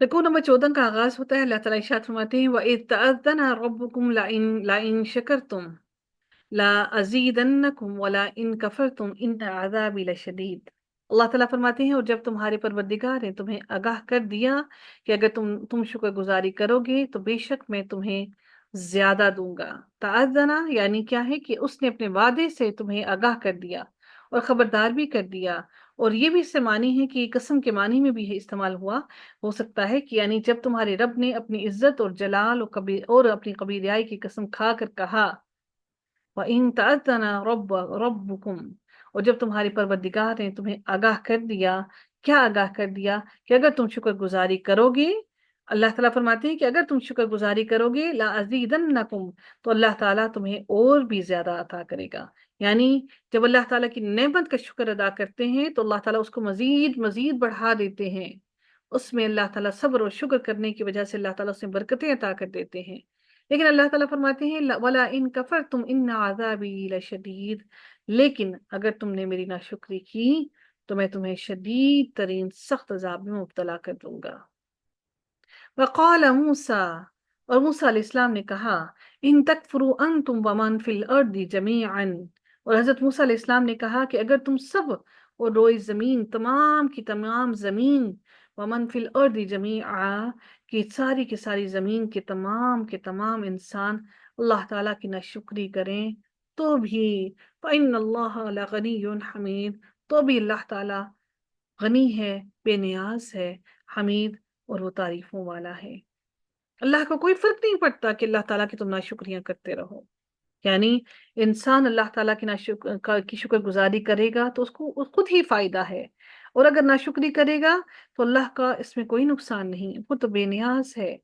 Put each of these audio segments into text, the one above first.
رکوع نمبر 14 کا آغاز ہوتا ہے، اللہ تعالیٰ ارشاد فرماتے ہیں وَإِذْ تَأَذَّنَ رَبُّكُمْ لَئِن شَكَرْتُمْ لَأَزِيدَنَّكُمْ وَلَئِن كَفَرْتُمْ إِنَّ عَذَابِي لَشَدِيدٌ۔ اللہ تعالیٰ فرماتے ہیں اور جب تمہارے پروردگار نے تمہیں آگاہ کر دیا کہ اگر تم شکر گزاری کرو گے تو بے شک میں تمہیں زیادہ دوں گا۔ تعذنا یعنی کیا ہے کہ اس نے اپنے وعدے سے تمہیں آگاہ کر دیا اور خبردار بھی کر دیا، اور یہ بھی اس سے معنی ہے کہ قسم کے معنی میں بھی استعمال ہو سکتا ہے کہ یعنی جب تمہارے رب نے اپنی عزت اور جلال اور اپنی کبریائی کی قسم کھا کر کہا وَإِن تَأَذَّنَ رَبُّكُمْ، اور جب تمہارے پروردگار نے تمہیں آگاہ کر دیا، کیا آگاہ کر دیا کہ اگر تم شکر گزاری کرو گے، اللہ تعالیٰ فرماتے ہیں کہ اگر تم شکر گزاری کرو گے لَأَزِيدَنَّكُمْ، تو اللہ تعالیٰ تمہیں اور بھی زیادہ عطا کرے گا۔ یعنی جب اللہ تعالیٰ کی نعمت کا شکر ادا کرتے ہیں تو اللہ تعالیٰ اس کو مزید مزید بڑھا دیتے ہیں، اس میں اللہ تعالیٰ صبر اور شکر کرنے کی وجہ سے اللہ تعالیٰ اس میں برکتیں عطا کر دیتے ہیں۔ لیکن اللہ تعالیٰ فرماتے ہیں وَلَئِن كَفَرْتُمْ إِنَّ عَذَابِي لَشَدِيدٌ، لیکن اگر تم نے میری ناشکری کی تو میں تمہیں شدید ترین سخت عذاب میں مبتلا کر دوں گا۔ وقال موسیٰ، اور موسیٰ علیہ السلام نے کہا ان تکفروا انتم ومن فی الارض جمیعا، اور حضرت موسیٰ علیہ السلام نے کہا کہ اگر تم سب اور روئے زمین تمام کی تمام زمین ومن فی الارض جمیعا کہ ساری کی ساری زمین کے تمام انسان اللہ تعالیٰ کی ناشکری کریں تو بھی فإن اللہ لغنی حمید، تو بھی اللہ تعالیٰ غنی ہے، بے نیاز ہے، حمید اور وہ تعریفوں والا ہے۔ اللہ کو کوئی فرق نہیں پڑتا کہ اللہ تعالیٰ کی تم ناشکریاں کرتے رہو، یعنی انسان اللہ تعالیٰ کی شکر گزاری کرے گا تو اس کو خود ہی فائدہ ہے، اور اگر ناشکری کرے گا تو اللہ کا اس میں کوئی نقصان نہیں، وہ تو بے نیاز ہے۔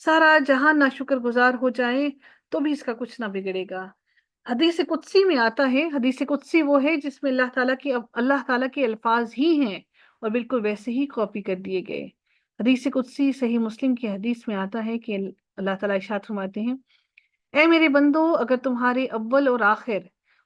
سارا جہان ناشکر گزار ہو جائے تو بھی اس کا کچھ نہ بگڑے گا۔ حدیث قدسی میں آتا ہے، حدیث قدسی وہ ہے جس میں اللہ تعالیٰ کے الفاظ ہی ہیں اور بالکل ویسے ہی کاپی کر دیے گئے۔ حدیث قدسی صحیح مسلم کی حدیث میں آتا ہے کہ اللہ تعالیٰ ارشاد فرماتے ہیں اے میرے بندو، اگر تمہارے اول اور آخر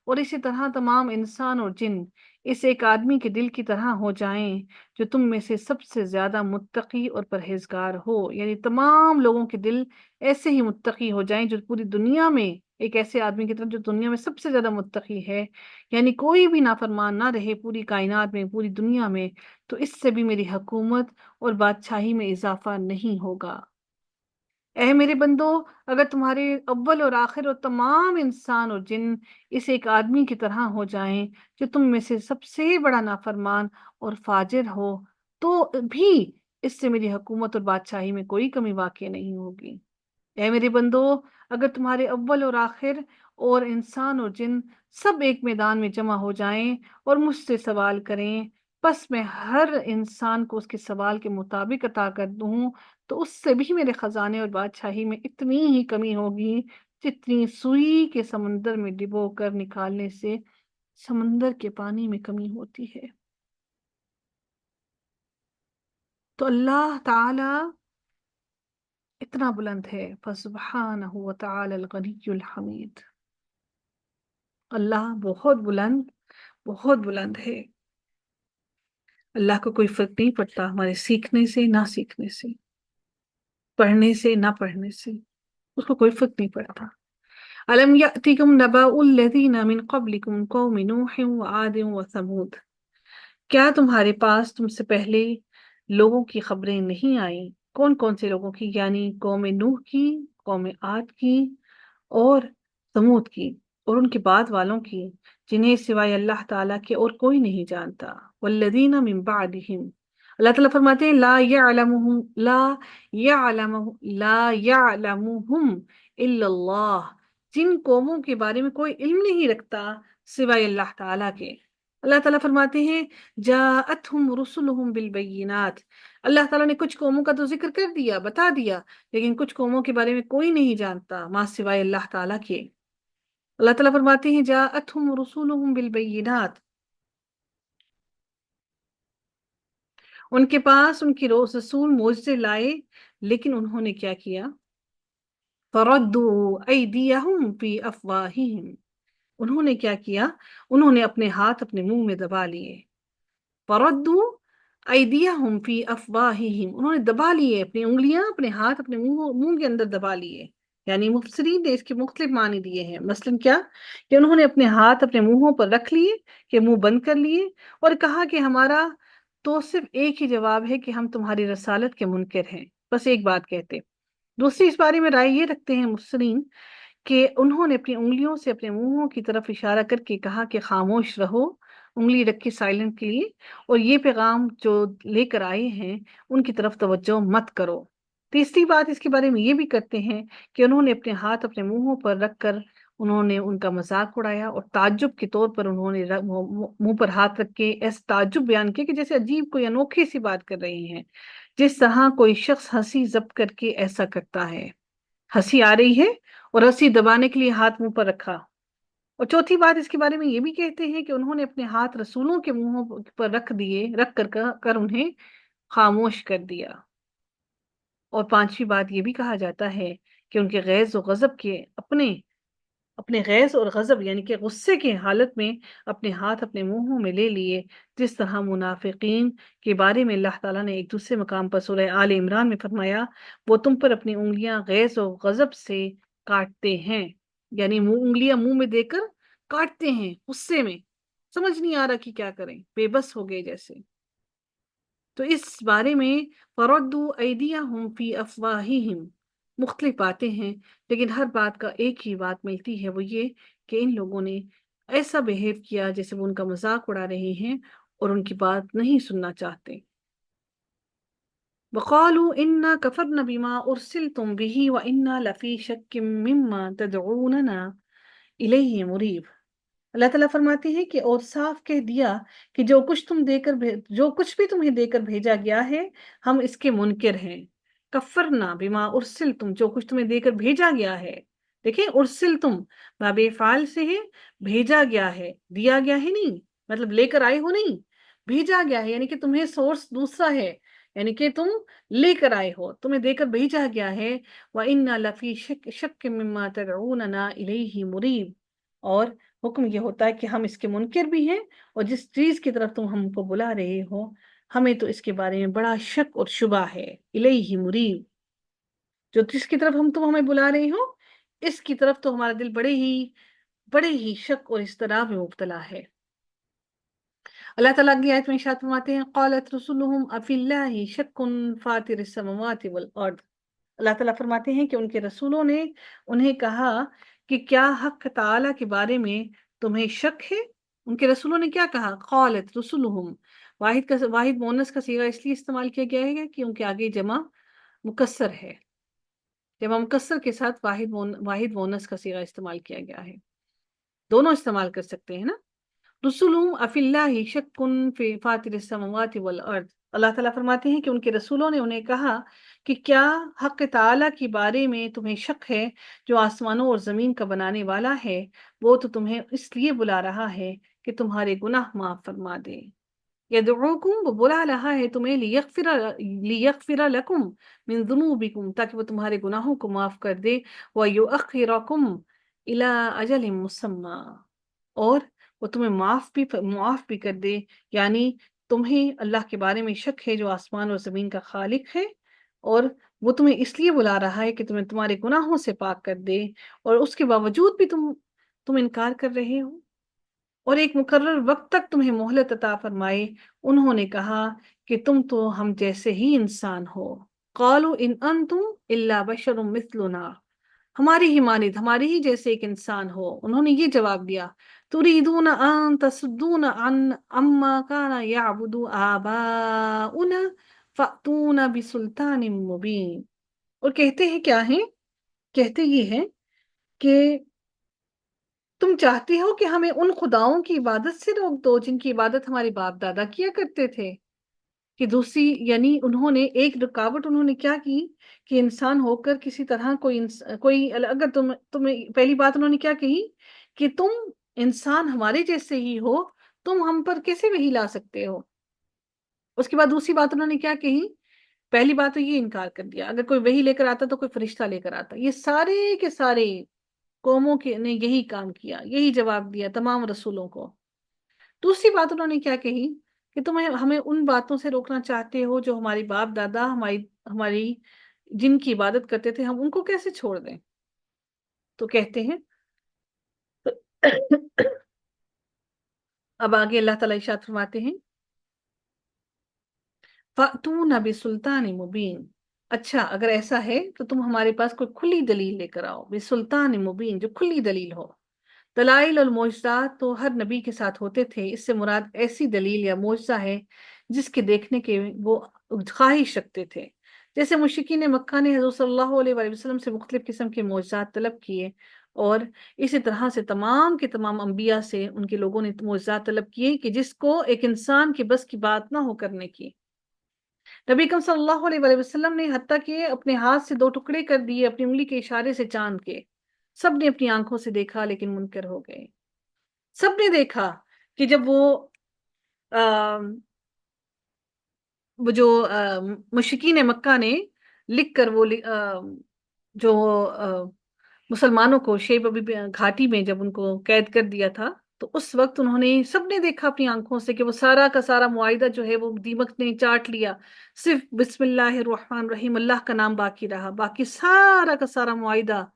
اور اسی طرح تمام انسان اور جن اس ایک آدمی کے دل کی طرح ہو جائیں جو تم میں سے سب سے زیادہ متقی اور پرہیزگار ہو، یعنی تمام لوگوں کے دل ایسے ہی متقی ہو جائیں جو پوری دنیا میں ایک ایسے آدمی کی طرف جو دنیا میں سب سے زیادہ متقی ہے، یعنی کوئی بھی نافرمان نہ رہے پوری کائنات میں، پوری دنیا میں، تو اس سے بھی میری حکومت اور بادشاہی میں اضافہ نہیں ہوگا۔ اے میرے بندو، اگر تمہارے اول اور آخر اور تمام انسان اور جن اس ایک آدمی کی طرح ہو جائیں جو تم میں سے سب سے بڑا نافرمان اور فاجر ہو، تو بھی اس سے میری حکومت اور بادشاہی میں کوئی کمی واقع نہیں ہوگی۔ اے میرے بندو، اگر تمہارے اول اور آخر اور انسان اور جن سب ایک میدان میں جمع ہو جائیں اور مجھ سے سوال کریں، بس میں ہر انسان کو اس کے سوال کے مطابق عطا کر دوں، تو اس سے بھی میرے خزانے اور بادشاہی میں اتنی ہی کمی ہوگی جتنی سوئی کے سمندر میں ڈبو کر نکالنے سے سمندر کے پانی میں کمی ہوتی ہے۔ تو اللہ تعالی اتنا بلند ہے، فسبحانہ وتعالی الغنی الحمید، اللہ بہت بلند ہے۔ اللہ کو کوئی فرق نہیں پڑتا ہمارے سیکھنے سے نہ سیکھنے سے، پڑھنے سے نہ پڑھنے سے، اس کو کوئی فرق نہیں پڑتا۔ أَلَمْ يَأْتِكُمْ نَبَأُ الَّذِينَ مِنْ قَبْلِكُمْ قَوْمِ نُوحٍ وَعَادٍ وَثَمُودَ، کیا تمہارے پاس تم سے پہلے لوگوں کی خبریں نہیں آئیں؟ کون کون سے لوگوں کی؟ یعنی قوم نوح کی، قوم عاد کی اور ثمود کی، اور ان کے بعد والوں کی جنہیں سوائے اللہ تعالیٰ کے اور کوئی نہیں جانتا۔ والذین من بعدہم، اللہ تعالیٰ فرماتے ہیں لا یعلمہم الا اللہ، جن قوموں کے بارے میں کوئی علم نہیں رکھتا سوائے اللہ تعالیٰ کے۔ اللہ تعالیٰ فرماتے ہیں جاءتہم رسلہم بالبینات، اللہ تعالیٰ نے کچھ قوموں کا تو ذکر کر دیا، بتا دیا، لیکن کچھ قوموں کے بارے میں کوئی نہیں جانتا ماں سوائے اللہ تعالیٰ کے۔ اللہ تعالیٰ فرماتے ہیں جاءتہم رسولہم بالبینات، ان کے پاس ان کی رسول معجزے لائے، لیکن انہوں نے کیا کیا؟ فردوا ایدیہم فی افواہہم، انہوں نے کیا کیا؟ انہوں نے اپنے ہاتھ اپنے منہ میں دبا لیے۔ فردو ऐदियहुम फी अफवाहिहिम, उन्होंने दबा लिए अपनी उंगलियां, अपने हाथ अपने मुंह मुंह के अंदर दबा लिए। यानी मुफस्सिरीन ने इसके मुख्तलिफ मानी दिए हैं। मसलन क्या, कि उन्होंने अपने हाथ अपने मुंहों पर रख लिए, कि मुंह बंद कर लिए, और कहा कि हमारा तो सिर्फ एक ही जवाब है कि हम तुम्हारी रसालत के मुनकिर हैं। बस एक बात कहते। दूसरी इस बारे में राय ये रखते हैं मुफस्सिरीन कि उन्होंने अपनी उंगलियों से अपने मुंहों की तरफ इशारा करके कहा कि खामोश रहो, उंगली रखी साइलेंट के लिए, और ये पैगाम जो लेकर आए हैं उनकी तरफ तवज्जो मत करो। तीसरी बात इसके बारे में ये भी करते हैं कि उन्होंने अपने हाथ अपने मुंहों पर रखकर उन्होंने उनका मजाक उड़ाया, और ताज्जुब के तौर पर उन्होंने मुंह पर हाथ रख के ऐसा ताज्जुब बयान किया कि जैसे अजीब कोई अनोखी सी बात कर रही हैं, जिस तरह कोई शख्स हंसी जब्त करके ऐसा करता है। हंसी आ रही है और हंसी दबाने के लिए हाथ मुंह पर रखा। और चौथी बात इसके बारे में ये भी कहते हैं कि उन्होंने अपने हाथ रसूलों के मुंहों पर रख कर उन्हें खामोश कर दिया। और पांचवी बात ये भी कहा जाता है कि उनके गैज़ और गजब के अपने अपने गैज़ और गजब यानी कि गुस्से की हालत में अपने हाथ अपने मुंहों में ले लिए, जिस तरह मुनाफिकीन के बारे में अल्लाह ताला ने एक दूसरे मकाम पर सूरह आल इमरान में फरमाया, वो तुम पर अपनी उंगलियां गैज़ और गजब से काटते हैं। यानी मुंह उंगलियां मुंह में देकर काटते हैं गुस्से में, समझ नहीं आ रहा कि क्या करें, बेबस हो गए जैसे। तो इस बारे में फरद्दू ऐदियहुम फी अफवाहिहिम मुख्तलिफ बातें हैं, लेकिन हर बात का एक ही बात मिलती है, वो ये कि इन लोगों ने ऐसा बिहेव किया जैसे वो उनका मजाक उड़ा रहे हैं और उनकी बात नहीं सुनना चाहते। वक़ालू इन्ना कफरना बिमा उरसिलतुम बिही व इन्ना लफी शक्किम मिम्मा तदऊनना इलैहि मुरीब। अल्लाह ताला फरमाते हैं कि और साफ कह दिया कि जो कुछ भी तुम्हें देकर भेजा गया है, हम इसके मुनकिर हैं। कफरना बिमा उर्सिल तुम, जो कुछ तुम्हें देकर भेजा गया है। देखिए उर्सिल तुम बाबे फाल से है, भेजा गया है, दिया गया है नहीं, मतलब लेकर आए हो नहीं, भेजा गया है यानी कि तुम्हें सोर्स दूसरा है, यानी कि तुम लेकर आए हो, तुम्हें देकर भेजा गया है। व इन्ना लफी शक शक मिम्मा तदऊनना इलैहि मुरीब, और हुक्म ये होता है कि हम इसके मुनकिर भी हैं, और जिस चीज की तरफ तुम हमको बुला रहे हो, हमें तो इसके बारे में बड़ा शक और शुबा है। इलैहि मुरीब, जो जिसकी तरफ तुम हमें बुला रहे हो, इसकी तरफ तो हमारा दिल बड़े ही शक और इस्तराब में मुब्तला है। अल्लाह ताला अगली आयत में इरशाद फरमाते हैं, क़ालत रुसुलुहुम अफ़िल्लाहि शक्कुन फ़ातिरिस समावाति वल अर्द। अल्लाह ताला फरमाते हैं कि उनके रसूलों ने उन्हें कहा कि क्या हक ताला के बारे में तुम्हें शक है। उनके रसूलों ने क्या कहा, क़ालत रुसुलुहुम, वाहिद मोनस का सीगा इसलिए इस्तेमाल किया गया है कि उनके आगे जमा मुकस्सर है, जमा मुकस्सर के साथ वाहिद मोनस का सीगा इस्तेमाल किया गया है। दोनों इस्तेमाल कर सकते हैं ना। रुसुलुहुम अफिल्लाहि शक्कुन फी फातिरिस समावाति वल अर्द। अल्लाह ताला फरमाते हैं कि उनके रसूलों ने उन्हें कहा कि क्या हक ताला के बारे में तुम्हें शक है, जो आसमानों और जमीन का बनाने वाला है, वो तो तुम्हें इसलिए बुला रहा है कि तुम्हारे गुनाह माफ फरमा दे। यदउकुम, वो बुला रहा है तुम्हें, लियगफिरा लकुम मिन जुनूबिकुम, ताकि वो तुम्हारे गुनाहों को माफ कर दे, व युअख्खिरकुम इला अजलिम मुसम्मा, और वो तुम्हें माफ भी कर दे। यानी तुम्हें अल्लाह के बारे में शक है जो आसमान और जमीन का खालिक है, और वो तुम्हें इसलिए बुला रहा है कि तुम्हें तुम्हारे गुनाहों से पाक कर दे, और उसके बावजूद भी तुम इनकार कर रहे हो, और एक मुकर्रर वक्त तक तुम्हें मोहलत अता फरमाए। उन्होंने कहा कि तुम तो हम जैसे ही इंसान हो। कालू इन अंतुम इल्ला बशरुम मिथलुना, हमारी ही मानिद, हमारे ही जैसे एक इंसान हो। उन्होंने ये जवाब दिया, तुरीदून अन तसुद्दून अन अम्मा काना याबुदु आबाउना फअतूना बिसुल्तानिम मुबीन। और कहते हैं क्या है, कहते ये हैं कि तुम चाहते हो कि हमें उन खुदाओं की इबादत से रोक दो जिनकी इबादत हमारे बाप दादा किया करते थे। कि दूसरी यानी उन्होंने एक रुकावट उन्होंने क्या की, कि इंसान होकर किसी तरह अगर तुम्हें पहली बात उन्होंने क्या कही कि तुम इंसान हमारे जैसे ही हो, तुम हम पर कैसे वही ला सकते हो। उसके बाद दूसरी बात उन्होंने क्या कही, पहली बात तो ये इनकार कर दिया, अगर कोई वही लेकर आता तो कोई फरिश्ता लेकर आता। ये सारे के सारे कौमों के ने यही काम किया, यही जवाब दिया तमाम रसूलों को। दूसरी बात उन्होंने क्या कही کہ तुम हमें उन बातों से रोकना चाहते हो जो हमारी बाप दादा हमारी हमारी जिनकी इबादत करते थे, हम उनको कैसे छोड़ दें? तो कहते हैं अब आगे अल्लाह ताला इरशाद फरमाते हैं, फ़अतूना बिसुल्तान मुबीन। अच्छा, अगर ऐसा है तो तुम हमारे पास कोई खुली दलील लेकर आओ, बिसुल्तान मुबीन, जो खुली दलील हो। दलाइल और मोजज़ात तो हर नबी के साथ होते थे, इससे मुराद ऐसी दलील या मोजज़ा है जिसके देखने के वो ख्वाहिश रखते थे। जैसे मुशरिकीन मक्का ने हज़रत सल्लल्लाहु अलैहि वसल्लम से मुख्तलिफ किस्म के मोजज़ात तलब किए, और इसी तरह से तमाम के तमाम अंबिया से उनके लोगों ने मोजज़ात तलब किए कि जिसको एक इंसान के बस की बात ना हो करने की। नबी अकरम सल्लल्लाहु अलैहि वसल्लम ने हत्ता कि अपने हाथ से दो टुकड़े कर दिए अपनी उंगली के इशारे से चांद के। सबने अपनी आंखों से देखा लेकिन मुनकर हो गए। सबने देखा कि जब वो जो मुशरिकीन मक्का ने लिख कर जो मुसलमानों को शेब अभी घाटी में जब उनको कैद कर दिया था, तो उस वक्त उन्होंने सबने देखा अपनी आंखों से कि वो सारा का सारा मुआहिदा जो है वो दीमक ने चाट लिया। सिर्फ बिस्मिल्लाहिर रहमान रहीम अल्लाह का नाम बाकी रहा, बाकी सारा का सारा मुआहिदा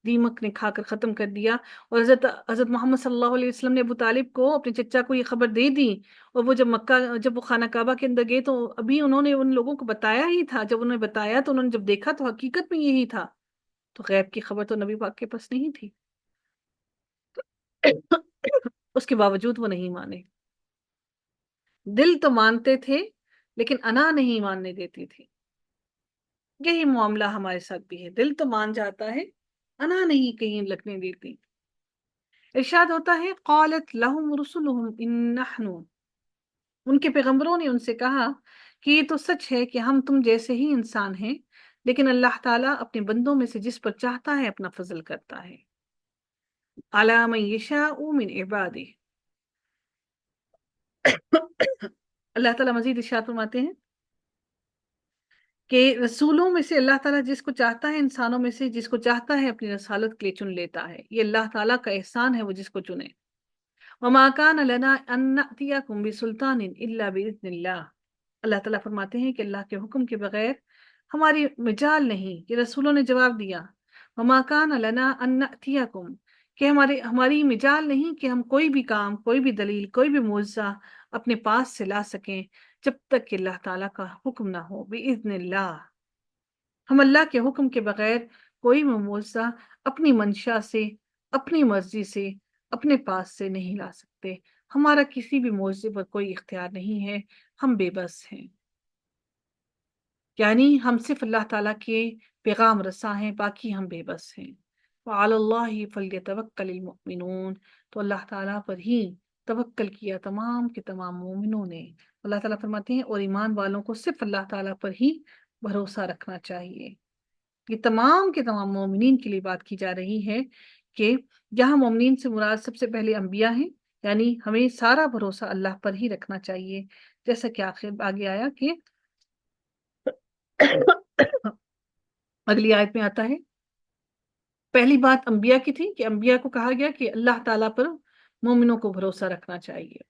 दीमक ने खाकर खत्म कर दिया। और हजरत हजरत मोहम्मद सल्लल्लाहु अलैहि वसल्लम ने अबू तालिब को अपने चचा को ये खबर दे दी। और वो जब वो खाना काबा के अंदर गए तो अभी उन्होंने उन लोगों को बताया ही था। जब उन्होंने बताया तो उन्होंने जब देखा तो हकीकत में यही था। तो गैब की खबर तो नबी पाक के पास नहीं थी। उसके बावजूद वो नहीं माने। दिल तो मानते थे लेकिन अना नहीं मानने देती थी। यही मामला हमारे साथ भी है, दिल तो मान जाता है, अना नहीं कहीं लगने देती। इरशाद होता है, क़ालत लहुम रुसुलुहुम इन नहनु, उनके पैगंबरों ने उनसे कहा कि ये तो सच है कि हम तुम जैसे ही इंसान हैं, लेकिन अल्लाह ताला अपने बंदों में से जिस पर चाहता है अपना फजल करता है। अला मन यशाउ मिन इबादिही। अल्लाह ताला मजीद इरशाद फरमाते हैं कि रसूलों में से अल्लाह ताला जिसको चाहता है, इंसानों में से जिसको चाहता है अपनी रसालत के लिए चुन लेता है। ये अल्लाह ताला का एहसान है, वो जिसको चुने। वमा कान लना अन नअतियकुम बिसुल्तानिन इल्ला बिइज़निल्लाह। अल्लाह ताला फरमाते हैं कि अल्लाह के हुक्म के बगैर हमारी मजाल नहीं। कि रसूलों ने जवाब दिया, वमा कान लना अन नअतियकुम, कि हमारी हमारी मजाल नहीं कि हम कोई भी काम, कोई भी दलील, कोई भी मुअज्जा अपने पास से ला सकें जब तक कि अल्लाह ताला का हुक्म ना हो। बिइज़निल्लाह, हम अल्लाह के हुक्म के बगैर कोई भी मुअज्जा अपनी मंशा से, अपनी मर्जी से, अपने पास से नहीं ला सकते। हमारा किसी भी मुअज्जे पर कोई इख्तियार नहीं है, हम बेबस हैं। यानी हम सिर्फ अल्लाह ताला के पैगाम रसा हैं, बाकी हम बेबस हैं। वअलल्लाहि फल्यतवक्कलिल मुमिनून, तो अल्लाह ताला पर ही तवक्कल किया तमाम के तमाम मोमिनों ने। अल्लाह ताला फरमाते हैं, और ईमान वालों को सिर्फ अल्लाह ताला पर ही भरोसा रखना चाहिए। ये तमाम के तमाम मोमिनीन के लिए बात की जा रही है कि यहाँ मोमिनीन से मुराद सबसे पहले अंबिया हैं, यानी हमें सारा भरोसा अल्लाह पर ही रखना चाहिए। जैसा कि आखिर आगे आया कि अगली आयत में आता है, पहली बात अंबिया की थी कि अंबिया को कहा गया कि अल्लाह ताला पर मोमिनों को भरोसा रखना चाहिए।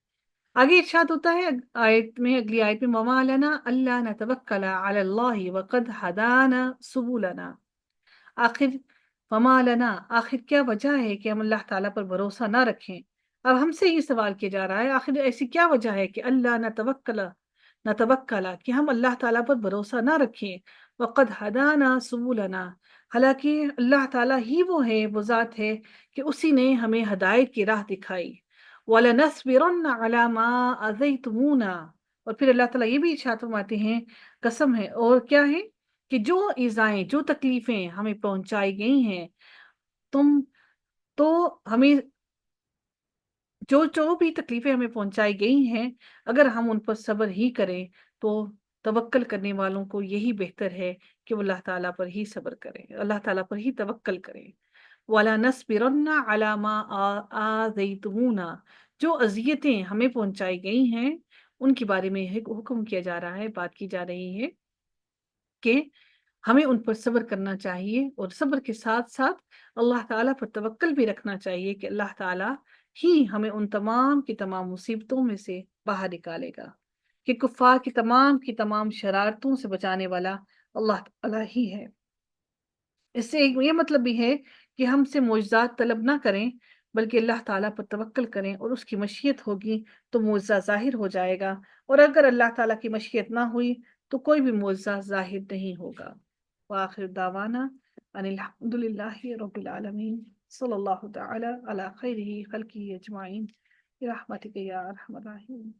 आगे इरशाद होता है आयत में, अगली आयत में, वमा लना अल्ला नतवक्कला अलल्लाहि वक़द हदाना सुबुलना। आखिर वमा लना, आखिर क्या वजह है कि हम अल्लाह ताला पर भरोसा ना रखें। अब हमसे ही सवाल किया जा रहा है, आखिर ऐसी क्या वजह है कि अल्लाह न तवक्कला कि हम अल्लाह ताला पर भरोसा ना रखें। वक़द हदाना सुबुलना, हालांकि अल्लाह ताला ही वो है, वो ज़ात है कि उसी ने हमें हदायत की राह दिखाई। वलनस्बिरन्न अला मा अज़ैतुमूना, और फिर अल्लाह ताला ये भी इरशाद फरमाते हैं, कसम है, और क्या है कि जो ईज़ाएं, जो तकलीफें हमें पहुंचाई गई हैं, तुम तो हमें जो जो भी तकलीफें हमें पहुंचाई गई हैं, अगर हम उन पर सब्र ही करें तो तवक्कल करने वालों को यही बेहतर है कि वो अल्लाह ताला पर ही सब्र करें, अल्लाह ताला पर ही तवक्कल करें। वाला नस्बिरन्ना अला मा आज़ैतुमूना, जो अजियतें हमें पहुंचाई गई हैं उनके बारे में हुक्म किया जा रहा है, बात की जा रही है कि हमें उन पर सब्र करना चाहिए, और सब्र के साथ साथ अल्लाह ताला पर तवक्कल भी रखना चाहिए कि अल्लाह ताला ही हमें उन तमाम की तमाम मुसीबतों में से बाहर निकालेगा। کہ کفار کی تمام شرارتوں سے بچانے والا اللہ تعالی ہی ہے۔ اس سے یہ مطلب بھی ہے کہ ہم سے معجزات طلب نہ کریں، بلکہ اللہ تعالیٰ پر توکل کریں، اور اس کی مشیت ہوگی تو معجزہ ظاہر ہو جائے گا، اور اگر اللہ تعالیٰ کی مشیت نہ ہوئی تو کوئی بھی معجزہ ظاہر نہیں ہوگا۔ وآخر دعوانا ان الحمد للہ رب العالمین، صلی اللہ تعالی علی خیرہ خلقہ اجمعین برحمتک یا ارحم الراحمین۔